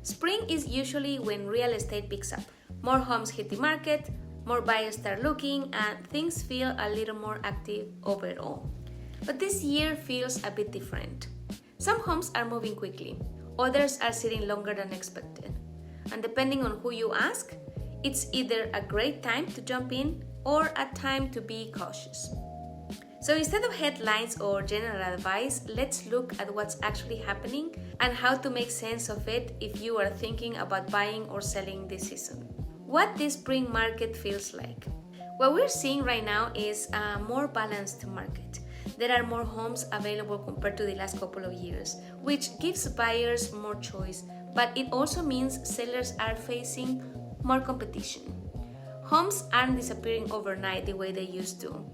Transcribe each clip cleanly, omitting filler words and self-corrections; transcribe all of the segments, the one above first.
Spring is usually when real estate picks up. More homes hit the market, more buyers start looking, and things feel a little more active overall. But this year feels a bit different. Some homes are moving quickly, others are sitting longer than expected. And depending on who you ask, it's either a great time to jump in or a time to be cautious. So instead of headlines or general advice, let's look at what's actually happening and how to make sense of it if you are thinking about buying or selling this season. What this spring market feels like. What we're seeing right now is a more balanced market. There are more homes available compared to the last couple of years, which gives buyers more choice, but it also means sellers are facing more competition. Homes aren't disappearing overnight the way they used to.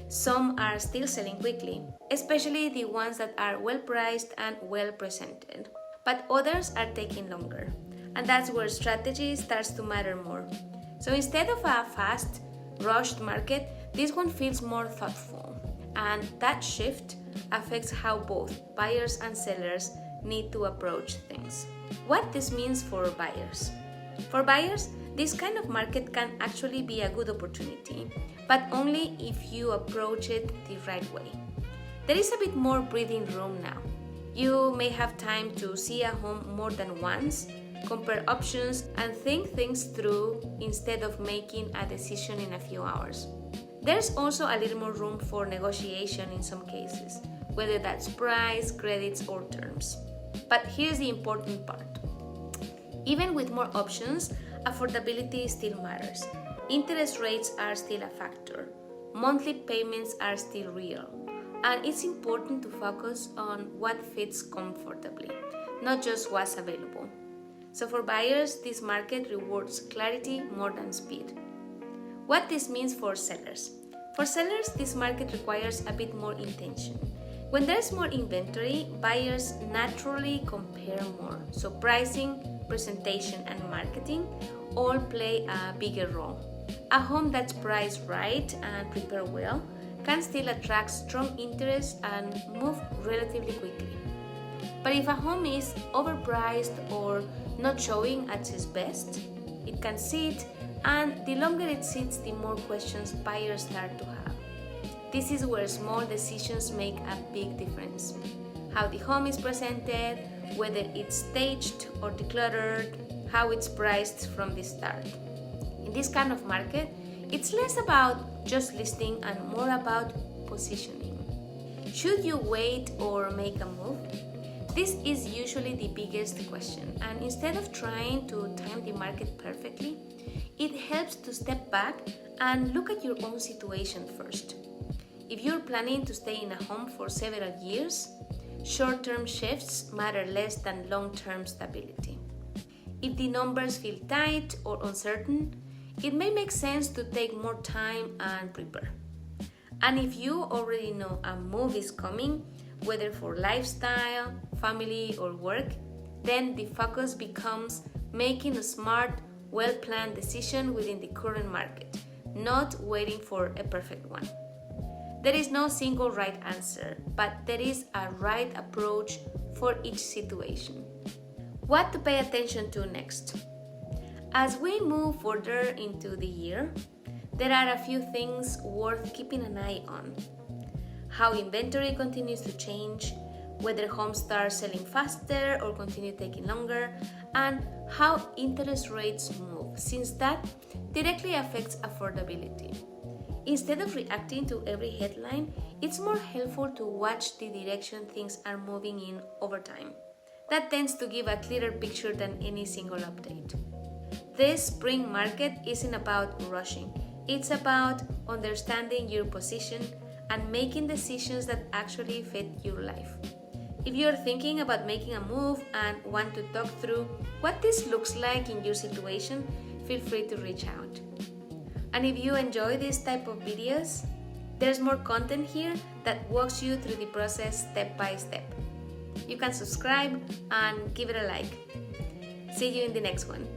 Some are still selling quickly, especially the ones that are well priced and well presented. But others are taking longer, and that's where strategy starts to matter more. So instead of a fast, rushed market, this one feels more thoughtful. And that shift affects how both buyers and sellers need to approach things. What this means for buyers. For buyers, this kind of market can actually be a good opportunity, but only if you approach it the right way. There is a bit more breathing room now. You may have time to see a home more than once, compare options, and think things through instead of making a decision in a few hours. There's also a little more room for negotiation in some cases, whether that's price, credits, or terms. But here's the important part. Even with more options, affordability still matters. Interest rates are still a factor. Monthly payments are still real. And it's important to focus on what fits comfortably, not just what's available. So for buyers, this market rewards clarity more than speed. What this means for sellers. For sellers, this market requires a bit more intention. When there's more inventory, buyers naturally compare more. So pricing, presentation, and marketing all play a bigger role. A home that's priced right and prepared well can still attract strong interest and move relatively quickly. But if a home is overpriced or not showing at its best, it can sit, and the longer it sits, the more questions buyers start to have. This is where small decisions make a big difference. How the home is presented, whether it's staged or decluttered, how it's priced from the start. In this kind of market, it's less about just listing and more about positioning. Should you wait or make a move? This is usually the biggest question, and instead of trying to time the market perfectly, it helps to step back and look at your own situation first. If you're planning to stay in a home for several years, short-term shifts matter less than long-term stability. If the numbers feel tight or uncertain, it may make sense to take more time and prepare. And if you already know a move is coming, whether for lifestyle, family, or work, then the focus becomes making a smart, well-planned decision within the current market, not waiting for a perfect one. There is no single right answer, but there is a right approach for each situation. What to pay attention to next? As we move further into the year, there are a few things worth keeping an eye on. How inventory continues to change, whether homes start selling faster or continue taking longer, and how interest rates move, since that directly affects affordability. Instead of reacting to every headline, it's more helpful to watch the direction things are moving in over time. That tends to give a clearer picture than any single update. This spring market isn't about rushing. It's about understanding your position and making decisions that actually fit your life. If you're thinking about making a move and want to talk through what this looks like in your situation, feel free to reach out. And if you enjoy this type of videos, there's more content here that walks you through the process step by step. You can subscribe and give it a like. See you in the next one.